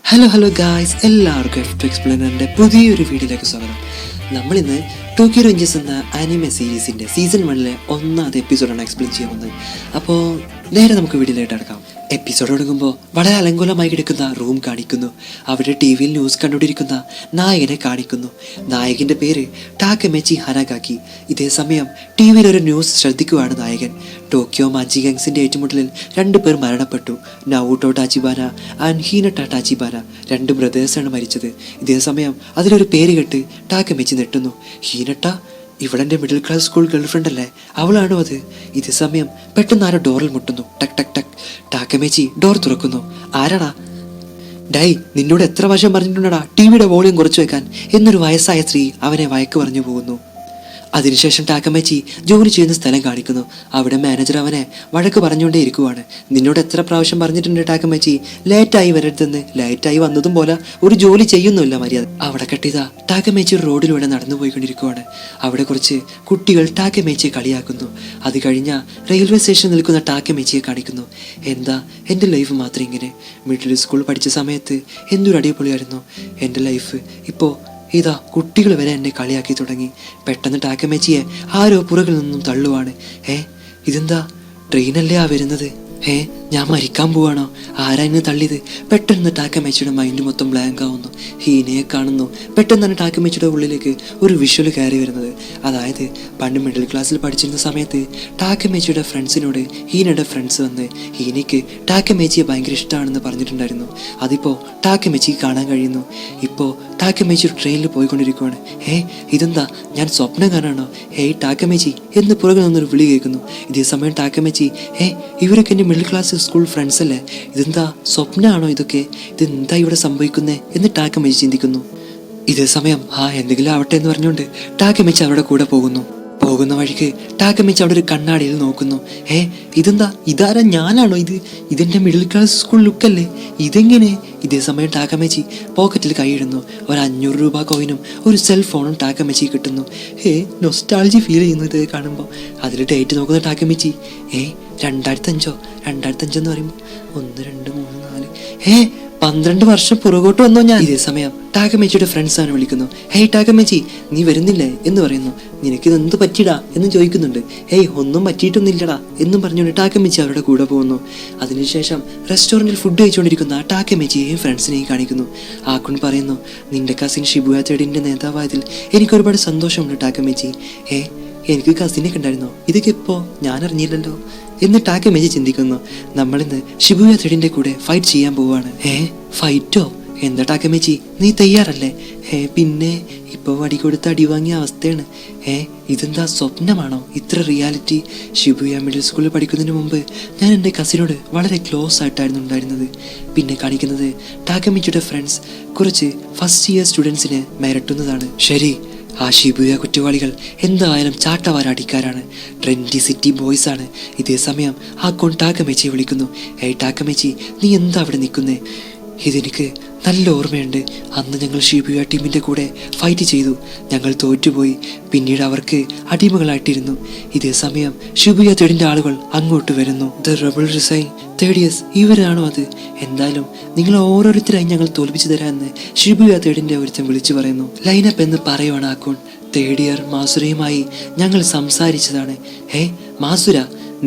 Hello guys, എല്ലാവർക്കും F എക്സ്പ്ലെയിനറിൻ്റെ പുതിയൊരു വീഡിയോയിലേക്ക് സ്വാഗതം. നമ്മളിന്ന് ടോക്കിയോ റേഞ്ചേഴ്സ് എന്ന ആനിമെ സീരീസിൻ്റെ സീസൺ 1 ഒന്നാമത്തെ എപ്പിസോഡാണ് എക്സ്പ്ലെയിൻ ചെയ്യുന്നത്. അപ്പോൾ നേരെ നമുക്ക് വീഡിയോയിലായിട്ട് അടക്കാം. എപ്പിസോഡ് തുടങ്ങുമ്പോൾ വളരെ അലങ്കോലമായി കിടക്കുന്ന റൂം കാണിക്കുന്നു. അവിടെ ടി വിയിൽ ന്യൂസ് കണ്ടുകൊണ്ടിരിക്കുന്ന നായകനെ കാണിക്കുന്നു. നായകൻ്റെ പേര് ടാക്കമെച്ചി ഹനാഗാക്കി. ഇതേ സമയം ടി വിയിൽ ഒരു ന്യൂസ് ശ്രദ്ധിക്കുകയാണ് നായകൻ. ടോക്കിയോ മാഞ്ചി ഗാങ്സിൻ്റെ ഏറ്റുമുട്ടലിൽ 2 പേർ മരണപ്പെട്ടു. നവൂട്ടോ ടാച്ചിബാന ആൻഡ് ഹീനട്ട ടാച്ചിബാന, 2 ബ്രദേഴ്സാണ് മരിച്ചത്. ഇതേ സമയം അതിലൊരു പേര് കേട്ട് ടാക്കമെച്ചി നെട്ടുന്നു. ഹീനട്ട ഇവളെൻ്റെ മിഡിൽ ക്ലാസ് സ്കൂൾ ഗേൾഫ്രണ്ട് അല്ലേ, അവളാണോ അത്? ഇതേ സമയം പെട്ടെന്ന് ആരോ ഡോറിൽ മുട്ടുന്നു. ടക് ടക് ടക്. ടാക്കമെച്ചി ഡോർ തുറക്കുന്നു. ആരാടാ? ഡൈ, നിന്നോട് എത്ര വർഷം പറഞ്ഞിട്ടുണ്ടടാ ടിവിയുടെ വോളിയം കുറച്ചു വെക്കാൻ എന്നൊരു വയസ്സായ സ്ത്രീ അവനെ വഴക്ക് പറഞ്ഞു പോകുന്നു. അതിനുശേഷം ടാക്കമെച്ചി ജോലി ചെയ്യുന്ന സ്ഥലം കാണിക്കുന്നു. അവിടെ മാനേജർ അവനെ വഴക്ക് പറഞ്ഞുകൊണ്ടേ ഇരിക്കുവാണ്. നിന്നോട് എത്ര പ്രാവശ്യം പറഞ്ഞിട്ടുണ്ട് ടാക്കമെച്ചി ലേറ്റായി വരരുതെന്ന്. ലേറ്റായി വന്നതും പോലെ ഒരു ജോലി ചെയ്യുന്നില്ല മര്യാദ. അവിടെ കെട്ടിയതാ ടാക്കമെച്ചി റോഡിലൂടെ നടന്നു പോയിക്കൊണ്ടിരിക്കുവാണ്. അവിടെ കുറച്ച് കുട്ടികൾ ടാക്കമെച്ചിയെ കളിയാക്കുന്നു. അത് കഴിഞ്ഞ റെയിൽവേ സ്റ്റേഷനിൽ നിൽക്കുന്ന ടാക്കമെച്ചിയെ കാണിക്കുന്നു. എന്താ എൻ്റെ ലൈഫ് മാത്രം ഇങ്ങനെ? മിഡിൽ സ്കൂൾ പഠിച്ച സമയത്ത് എന്തൊരു അടിപൊളിയായിരുന്നു എൻ്റെ ലൈഫ്. ഇപ്പോൾ ഇതാ കുട്ടികൾ വരെ എന്നെ കളിയാക്കി തുടങ്ങി. പെട്ടെന്ന് ടാക്കമെച്ചിയെ ആരോ പുറകിൽ നിന്നും തള്ളുവാണ്. ഇതെന്താ ട്രെയിനല്ലേ വരുന്നത്? ഞാൻ മരിക്കാൻ പോവാണോ? ആരാ എന്നെ തള്ളിയത്? പെട്ടെന്ന് ടാക്കമെച്ചിയുടെ മൈൻഡ് മൊത്തം ബ്ലാങ്ക് ആവുന്നു. ഹീനയെ കാണുന്നു. പെട്ടെന്നാണ് ടാക്കമെച്ചിയുടെ ഉള്ളിലേക്ക് ഒരു വിഷ്വൽ കയറി വരുന്നത്. അതായത് പണ്ട് മിഡിൽ ക്ലാസ്സിൽ പഠിച്ചിരുന്ന സമയത്ത് ടാക്കമെച്ചിയുടെ ഫ്രണ്ട്സിനോട് ഹീനയുടെ ഫ്രണ്ട്സ് വന്ന് ഹീനയ്ക്ക് ടാക്കമെച്ചിയെ ഭയങ്കര ഇഷ്ടമാണെന്ന് പറഞ്ഞിട്ടുണ്ടായിരുന്നു. അതിപ്പോൾ ടാക്കമെച്ചിക്ക് കാണാൻ കഴിയുന്നു. ഇപ്പോൾ ടാക്കമെച്ചി ഒരു ട്രെയിനിൽ പോയിക്കൊണ്ടിരിക്കുവാണ്. ഇതെന്താ, ഞാൻ സ്വപ്നം കാണാണോ? ടാക്കമെച്ചി എന്ന് പുറകിൽ നിന്നൊരു വിളി കേൾക്കുന്നു. ഇതേ സമയം ടാക്കമെച്ചി ഇവരൊക്കെ എൻ്റെ മിഡിൽ ക്ലാസ് സ്കൂൾ ഫ്രണ്ട്സ് അല്ലേ, ഇതെന്താ സ്വപ്നമാണോ ഇതൊക്കെ? ഇതെന്താ ഇവിടെ സംഭവിക്കുന്നേ എന്ന് ടാക്കമെച്ചി ചിന്തിക്കുന്നു. ഇതേ സമയം എന്തെങ്കിലും ആവട്ടെ എന്ന് പറഞ്ഞുകൊണ്ട് ടാക്കമെച്ചി അവരുടെ കൂടെ പോകുന്ന വഴിക്ക് ടാക്കമെച്ചി അവിടെ ഒരു കണ്ണാടിയിൽ നോക്കുന്നു. ഇതെന്താ, ഇതാരാ? ഞാനാണോ ഇത്? ഇതെൻ്റെ മിഡിൽ ക്ലാസ് സ്കൂൾ ലുക്കല്ലേ, ഇതെങ്ങനെ? ഇതേ സമയം ടാക്കമെച്ചി പോക്കറ്റിൽ കൈയിടുന്നു. ഒരു 500 രൂപ കോയിനും ഒരു സെൽ ഫോണും ടാക്കമെച്ചി കിട്ടുന്നു. നൊസ്റ്റാൾജി ഫീൽ ചെയ്യുന്നു ഇത് കാണുമ്പോൾ. അതിൽ ഡേറ്റ് നോക്കുന്ന ടാക്കമെച്ചി 2005 എന്ന് പറയുമ്പോൾ 1 2 3 4 12 വർഷം പുറകോട്ട് വന്നോ ഞാൻ. ഇതേ സമയം ടാക്കമെച്ചിയുടെ ഫ്രണ്ട്സാണ് വിളിക്കുന്നു. ടാക്കമെച്ചി, നീ വരുന്നില്ലേ എന്ന് പറയുന്നു. നിനക്കിത് എന്ത് പറ്റിയിടാ എന്ന് ചോദിക്കുന്നുണ്ട്. ഒന്നും പറ്റിയിട്ടൊന്നുമില്ലടാ എന്നും പറഞ്ഞുകൊണ്ട് ടാക്കമെച്ചി അവരുടെ കൂടെ പോകുന്നു. അതിനുശേഷം റെസ്റ്റോറൻറ്റിൽ ഫുഡ് കഴിച്ചുകൊണ്ടിരിക്കുന്ന ടാക്കമെച്ചിയെയും ഫ്രണ്ട്സിനെയും കാണിക്കുന്നു. ആക്കുൺ പറയുന്നു, നിന്റെ കസിൻ ഷിബുയ തേടിൻ്റെ നേതാവായതിൽ എനിക്കൊരുപാട് സന്തോഷമുണ്ട് ടാക്കമെച്ചി. എനിക്ക് കസിനൊക്കെ ഉണ്ടായിരുന്നോ? ഇതൊക്കെ ഇപ്പോൾ ഞാൻ അറിഞ്ഞില്ലല്ലോ എന്ന് ടാക്കമെച്ചി ചിന്തിക്കുന്നു. നമ്മളിന്ന് ഷിബുയ തേടിൻ്റെ കൂടെ ഫൈറ്റ് ചെയ്യാൻ പോവാണ്. ഫൈറ്റോ? എന്താ ടാക്കമെച്ചി, നീ തയ്യാറല്ലേ? പിന്നെ ഇപ്പോൾ വടി കൊടുത്ത് അടി വാങ്ങിയ അവസ്ഥയാണ്. ഇതെന്താ സ്വപ്നമാണോ ഇത്ര റിയാലിറ്റി? ഷിബുയ മിഡിൽ സ്കൂളിൽ പഠിക്കുന്നതിന് മുമ്പ് ഞാൻ എൻ്റെ കസിനോട് വളരെ ക്ലോസ് ആയിട്ടായിരുന്നു ഉണ്ടായിരുന്നത്. പിന്നെ കാണിക്കുന്നത് ടാക്കമെച്ചിയുടെ ഫ്രണ്ട്സ് കുറച്ച് ഫസ്റ്റ് ഇയർ സ്റ്റുഡൻസിനെ മിരട്ടുന്നതാണ്. ശരി, ആ ഷിബുയ കുറ്റവാളികൾ എന്തായാലും ചാട്ടവാരടിക്കാരാണ്, ട്രെൻഡി സിറ്റി ബോയ്സ് ആണ്. ഇതേ സമയം ആ ടാക്കമെച്ചിയെ വിളിക്കുന്നു. ടാക്കമെച്ചി, നീ എന്താ അവിടെ നിൽക്കുന്നേ? ഇതെനിക്ക് നല്ല ഓർമ്മയുണ്ട്. അന്ന് ഞങ്ങൾ ഷിബുയ ടീമിൻ്റെ കൂടെ ഫൈറ്റ് ചെയ്തു. ഞങ്ങൾ തോറ്റുപോയി. പിന്നീട് അവർക്ക് അടിമകളായിട്ടിരുന്നു. ഇതേ സമയം ഷിബുയ തേടിൻ്റെ ആളുകൾ അങ്ങോട്ട് വരുന്നു. ദ റബിൾ റിസൈൻ തേർഡിയേഴ്സ്, ഇവരാണോ അത്? എന്തായാലും നിങ്ങൾ ഓരോരുത്തരായി ഞങ്ങൾ തോൽപ്പിച്ചു തരാമെന്ന് ഷിബുയ തേടിൻ്റെ ഒരുത്തൻ വിളിച്ചു പറയുന്നു. ലൈനപ്പ് എന്ന് പറയുവാണ് ആക്കോൺ. തേർഡ് ഇയർ മാസുരയുമായി ഞങ്ങൾ സംസാരിച്ചതാണ്. മാസുര,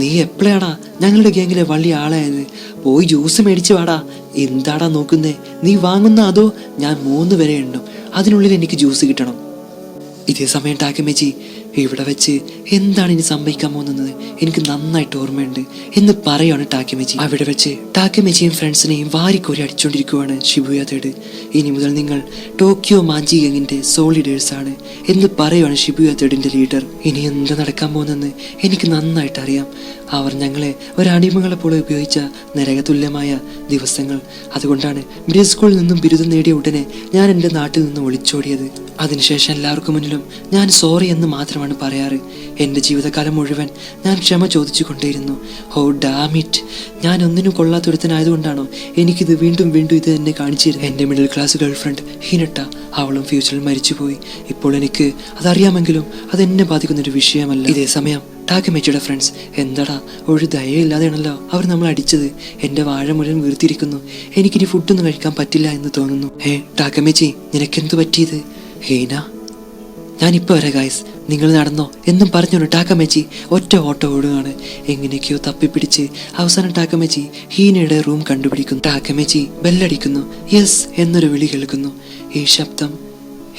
നീ എപ്പോഴാടാ ഞങ്ങളുടെ ഗ്യാങ്ങിലെ വലിയ ആളായത്? പോയി ജ്യൂസ് മേടിച്ച് വാടാ. എന്താടാ നോക്കുന്നേ? നീ വാങ്ങുന്ന അതോ ഞാൻ 3 വരെ എണ്ണും, അതിനുള്ളിൽ എനിക്ക് ജ്യൂസ് കിട്ടണം. ഇതേ സമയം ടാക്കമെച്ചി, ഇവിടെ വെച്ച് എന്താണ് ഇനി സംഭവിക്കാൻ പോകുന്നത് എനിക്ക് നന്നായിട്ട് ഓർമ്മയുണ്ട് എന്ന് പറയുവാണ് ടാക്കമെച്ചി. അവിടെ വെച്ച് ടാക്കമെച്ചിയും ഫ്രണ്ട്സിനെയും വാരിക്കോരി അടിച്ചുകൊണ്ടിരിക്കുവാണ് ഷിബുയ തേട്. ഇനി മുതൽ നിങ്ങൾ ടോക്കിയോ മാഞ്ചി ഗാങ്ങിൻ്റെ സോളിഡേഴ്സ് ആണ് എന്ന് പറയുവാണ് ഷിബുയ തേടിൻ്റെ ലീഡർ. ഇനി എന്താ നടക്കാൻ പോകുന്നതെന്ന് എനിക്ക് നന്നായിട്ട് അറിയാം. അവർ ഞങ്ങളെ ഒരടിമകളെ പോലെ ഉപയോഗിച്ച നരകതുല്യമായ ദിവസങ്ങൾ. അതുകൊണ്ടാണ് മിഡിൽ സ്കൂളിൽ നിന്നും ബിരുദം നേടിയ ഉടനെ ഞാൻ എൻ്റെ നാട്ടിൽ നിന്നും ഒളിച്ചോടിയത്. അതിനുശേഷം എല്ലാവർക്കും മുന്നിലും ഞാൻ സോറി എന്ന് മാത്രമാണ് പറയാറ്. എൻ്റെ ജീവിതകാലം മുഴുവൻ ഞാൻ ക്ഷമ ചോദിച്ചു കൊണ്ടേയിരുന്നു. ഡാം ഇറ്റ്, ഞാൻ ഒന്നിനും കൊള്ളാത്തൊരുത്തനായതുകൊണ്ടാണോ എനിക്കിത് വീണ്ടും വീണ്ടും ഇത് എന്നെ കാണിച്ചിരുന്നു? എൻ്റെ മിഡിൽ ക്ലാസ് ഗേൾഫ്രണ്ട് ഹീനട്ട, അവളും ഫ്യൂച്ചറിൽ മരിച്ചുപോയി. ഇപ്പോൾ എനിക്ക് അതറിയാമെങ്കിലും അതെന്നെ ബാധിക്കുന്നൊരു വിഷയമല്ല. ഇതേ സമയം ടാക്കമേച്ചിയുടെ ഫ്രണ്ട്സ്. എന്താടാ ഒരു ദയയില്ലാതെയാണല്ലോ അവർ നമ്മൾ അടിച്ചത്. എൻ്റെ വാഴ മുഴുവൻ വീർത്തിരിക്കുന്നു. എനിക്കിനി ഫുഡൊന്നും കഴിക്കാൻ പറ്റില്ല എന്ന് തോന്നുന്നു. ടാക്കമേച്ചി, നിനക്കെന്തു പറ്റിയത്? ഹീന, ഞാനിപ്പോൾ വരാം ഗായ്സ്, നിങ്ങൾ നടന്നോ എന്നും പറഞ്ഞോളൂ. ടാക്കമേച്ചി ഒറ്റ ഓട്ടോ ഓടുകയാണ്. എങ്ങനെയൊക്കെയോ തപ്പിപ്പിടിച്ച് അവസാനം ടാക്കമേച്ചി ഹീനയുടെ റൂം കണ്ടുപിടിക്കുന്നു. ടാക്കമേച്ചി ബെല്ലടിക്കുന്നു. യെസ് എന്നൊരു വിളി കേൾക്കുന്നു. ഈ ശബ്ദം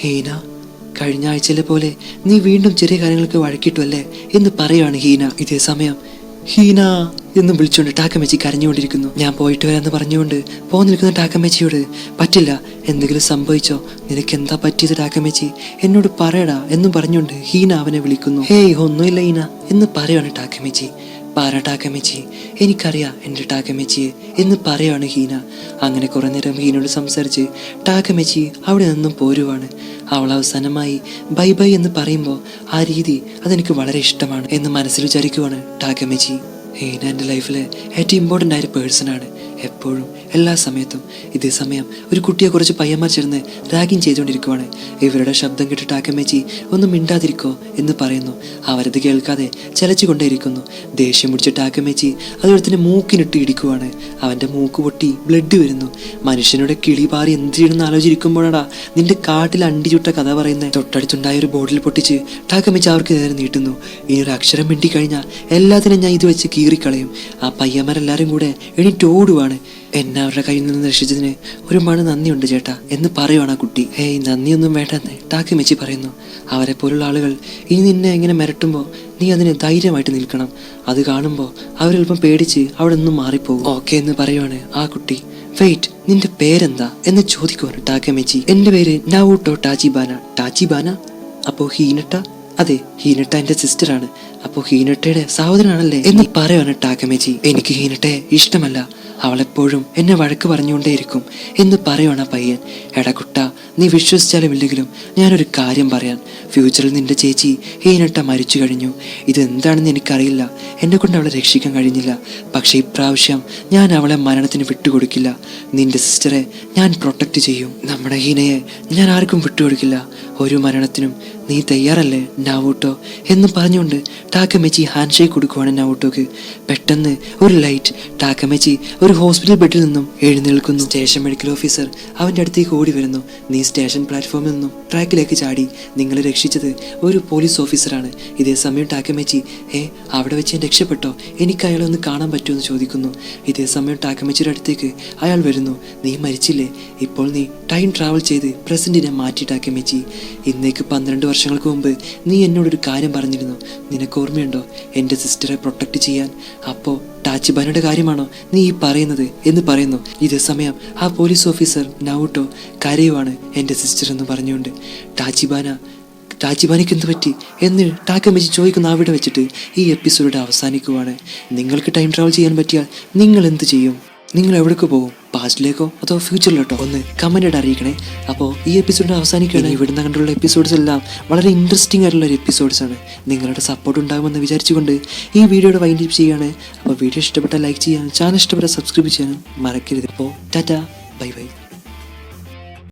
ഹീന, കഴിഞ്ഞ ആഴ്ചയിലെ പോലെ നീ വീണ്ടും ചെറിയ കാര്യങ്ങൾക്ക് വഴക്കിട്ടു അല്ലേ എന്ന് പറയുവാണ് ഹീന. ഇതേ സമയം ഹീന എന്നും വിളിച്ചുകൊണ്ട് ടാക്കമേച്ചി കരഞ്ഞുകൊണ്ടിരിക്കുന്നു. ഞാൻ പോയിട്ട് വരാമെന്ന് പറഞ്ഞുകൊണ്ട് നിൽക്കുന്ന ടാക്കമേച്ചിയോട് പറ്റില്ല, എന്തെങ്കിലും സംഭവിച്ചോ, നിനക്ക് എന്താ പറ്റിയത് ടാക്കമേച്ചി, എന്നോട് പറയടാ എന്നും പറഞ്ഞുകൊണ്ട് ഹീന അവനെ വിളിക്കുന്നു. ഹേയ് ഒന്നുമില്ല ഹീന എന്ന് പറയുവാണ് ടാക്കമേച്ചി. പറ ടാക്കമേച്ചി, എനിക്കറിയാം എൻ്റെ ടാക്കമേച്ചിയെ എന്ന് പറയുവാണ് ഹീന. അങ്ങനെ കുറേ നേരം ഹീനോട് സംസാരിച്ച് ടാക്കമേച്ചി അവിടെ നിന്നും പോരുവാണ്. അവൾ അവസാനമായി ബൈ ബൈ എന്ന് പറയുമ്പോൾ ആ രീതി അതെനിക്ക് വളരെ ഇഷ്ടമാണ് എന്ന് മനസ്സിൽ വിചാരിക്കുവാണ് ടാക്കമേച്ചി. ഹീന എൻ്റെ ലൈഫിലെ ഏറ്റവും ഇമ്പോർട്ടൻ്റ് ആയ പേഴ്സണാണ്, എപ്പോഴും എല്ലാ സമയത്തും. ഇതേ സമയം ഒരു കുട്ടിയെ കുറച്ച് പയ്യന്മാർ ചേർന്ന് റാഗിങ് ചെയ്തുകൊണ്ടിരിക്കുവാണ്. ഇവരുടെ ശബ്ദം കേട്ട് ടാക്കമേച്ചി ഒന്നും മിണ്ടാതിരിക്കോ എന്ന് പറയുന്നു. അവരത് കേൾക്കാതെ ചലച്ചുകൊണ്ടേയിരിക്കുന്നു. ദേഷ്യം പിടിച്ച ടാക്കമേച്ചി അതുപോലെ മൂക്കിനിട്ട് ഇടിക്കുവാണ്. അവൻ്റെ മൂക്ക് പൊട്ടി ബ്ലഡ് വരുന്നു. മനുഷ്യനോട് കിളി പാറി എന്ത് ചെയ്യണമെന്ന് ആലോചിക്കുമ്പോഴാടാ നിന്റെ കാട്ടിൽ അണ്ടി ചുട്ട കഥ പറയുന്നത്. തൊട്ടടുത്തുണ്ടായ ഒരു ബോട്ടിൽ പൊട്ടിച്ച് ടാക്കമേച്ചി അവർക്ക് നേരെ നീട്ടുന്നു. ഇനി ഒരു അക്ഷരം മിണ്ടിക്കഴിഞ്ഞാൽ എല്ലാത്തിനും ഞാൻ ഇത് വെച്ച് കീറിക്കളയും. ആ പയ്യന്മാരെല്ലാവരും കൂടെ എണീറ്റ് ഓടുവാണ്. എന്നെ അവരുടെ കയ്യിൽ നിന്ന് രക്ഷിച്ചതിന് ഒരുപാട് നന്ദിയുണ്ട് ചേട്ടാ എന്ന് പറയുവാണ് ആ കുട്ടി. ഹേയ് നന്ദിയൊന്നും വേണ്ടെന്ന് ടാക്കമേച്ചി പറയുന്നു. അവരെ പോലുള്ള ആളുകൾ ഇനി നിന്നെ എങ്ങനെ മിരട്ടുമ്പോൾ നീ അതിന് ധൈര്യമായിട്ട് നിൽക്കണം. അത് കാണുമ്പോൾ അവരൽപ്പം പേടിച്ച് അവിടെ നിന്നും മാറിപ്പോകും. ഓക്കെ എന്ന് പറയുവാണ് ആ കുട്ടി. വെയിറ്റ്, നിന്റെ പേരെന്താ എന്ന് ചോദിക്കുവാണ് ടാക്കമേച്ചി. എൻ്റെ പേര് നവൂട്ടോ ടാച്ചിബാന. ടാച്ചിബാന? അപ്പോൾ ഹീനട്ട? അതെ, ഹീനട്ട എൻ്റെ സിസ്റ്ററാണ്. അപ്പോൾ ഹീനട്ടയുടെ സഹോദരനാണല്ലേ എന്ന് പറയുവാണ് ടാക്കമേച്ചി. എനിക്ക് ഹീനട്ടയെ ഇഷ്ടമല്ല, അവളെപ്പോഴും എന്നെ വഴക്ക് പറഞ്ഞുകൊണ്ടേയിരിക്കും എന്ന് പറയുവാണ് പയ്യൻ. എടാ കുട്ട, നീ വിശ്വസിച്ചാലും ഇല്ലെങ്കിലും ഞാനൊരു കാര്യം പറയാൻ. ഫ്യൂച്ചറിൽ നിന്റെ ചേച്ചി ഹീനട്ട മരിച്ചു കഴിഞ്ഞു. ഇതെന്താണെന്ന് എനിക്കറിയില്ല, എന്നെ കൊണ്ട് അവളെ രക്ഷിക്കാൻ കഴിഞ്ഞില്ല. പക്ഷെ ഇപ്രാവശ്യം ഞാൻ അവളെ മരണത്തിന് വിട്ടുകൊടുക്കില്ല. നിന്റെ സിസ്റ്ററെ ഞാൻ പ്രൊട്ടക്റ്റ് ചെയ്യും. നമ്മുടെ ഹീനയെ ഞാൻ ആർക്കും വിട്ടുകൊടുക്കില്ല. ഒരു മരണത്തിനും നീ തയ്യാറല്ലേ നവൂട്ടോ എന്ന് പറഞ്ഞുകൊണ്ട് ടാക്കമേച്ചി ഹാൻഡ് ഷേക്ക് കൊടുക്കുവാണ് നവൂട്ടോക്ക്. പെട്ടെന്ന് ഒരു ലൈറ്റ്. ടാക്കമേച്ചി ഒരു ഹോസ്പിറ്റൽ ബെഡിൽ നിന്നും എഴുന്നേൽക്കുന്നു. സ്റ്റേഷൻ മെഡിക്കൽ ഓഫീസർ അവൻ്റെ അടുത്തേക്ക് ഓടി വരുന്നു. നീ സ്റ്റേഷൻ പ്ലാറ്റ്ഫോമിൽ നിന്നും ട്രാക്കിലേക്ക് ചാടി. നിങ്ങളെ രക്ഷിച്ചത് ഒരു പോലീസ് ഓഫീസറാണ്. ഇതേ സമയം ടാക്കമേച്ചി അവിടെ വെച്ച് ഞാൻ രക്ഷപ്പെട്ടോ, എനിക്ക് അയാളെ ഒന്ന് കാണാൻ പറ്റുമോ എന്ന് ചോദിക്കുന്നു. ഇതേ സമയം ടാക്കമേച്ചിയുടെ അടുത്തേക്ക് അയാൾ വരുന്നു. നീ മരിച്ചില്ലേ, ഇപ്പോൾ നീ ടൈം ട്രാവൽ ചെയ്ത് പ്രസന്റിനെ മാറ്റി ടാക്കമേച്ചി. ഇന്നേക്ക് 12 വർഷങ്ങൾക്ക് മുമ്പ് നീ എന്നോടൊരു കാര്യം പറഞ്ഞിരുന്നു, നിനക്ക് ഓർമ്മയുണ്ടോ, എൻ്റെ സിസ്റ്ററെ പ്രൊട്ടക്റ്റ് ചെയ്യാൻ. അപ്പോൾ ടാച്ചിബാനയുടെ കാര്യമാണോ നീ ഈ പറയുന്നത് എന്ന് പറയുന്നു. ഇതേ സമയം ആ പോലീസ് ഓഫീസർ നവൂട്ടോ കരയുവാണ് എൻ്റെ സിസ്റ്റർ എന്ന് പറഞ്ഞുകൊണ്ട്. ടാച്ചിബാനയ്ക്ക് എന്ത് പറ്റി എന്ന് ടാക്കമേച്ചി ചോദിക്കുന്ന അവിടെ വെച്ചിട്ട് ഈ എപ്പിസോഡ് അവസാനിക്കുവാണ്. നിങ്ങൾക്ക് ടൈം ട്രാവൽ ചെയ്യാൻ പറ്റിയാൽ നിങ്ങൾ എന്ത് ചെയ്യും? നിങ്ങൾ എവിടേക്ക് പോകും? പാസ്റ്റിലേക്കോ അതോ ഫ്യൂച്ചറിലോട്ടോ? ഒന്ന് കമൻറ്റായിട്ട് അറിയിക്കണേ. അപ്പോൾ ഈ എപ്പിസോഡ് അവസാനിക്കുകയാണ്. ഇവിടുന്ന് കണ്ടുള്ള എപ്പിസോഡ്സ് എല്ലാം വളരെ ഇൻട്രസ്റ്റിംഗ് ആയിട്ടുള്ള ഒരു എപ്പിസോഡ്സാണ്. നിങ്ങളുടെ സപ്പോർട്ട് ഉണ്ടാകുമെന്ന് വിചാരിച്ചുകൊണ്ട് ഈ വീഡിയോയുടെ വൈൻഡ് അപ്പ് ചെയ്യുകയാണ്. അപ്പോൾ വീഡിയോ ഇഷ്ടപ്പെട്ടാൽ ലൈക്ക് ചെയ്യാനും ചാനൽ ഇഷ്ടപ്പെട്ടാൽ സബ്സ്ക്രൈബ് ചെയ്യാനും മറക്കരുത്. അപ്പോൾ ടാറ്റ, ബൈ ബൈ.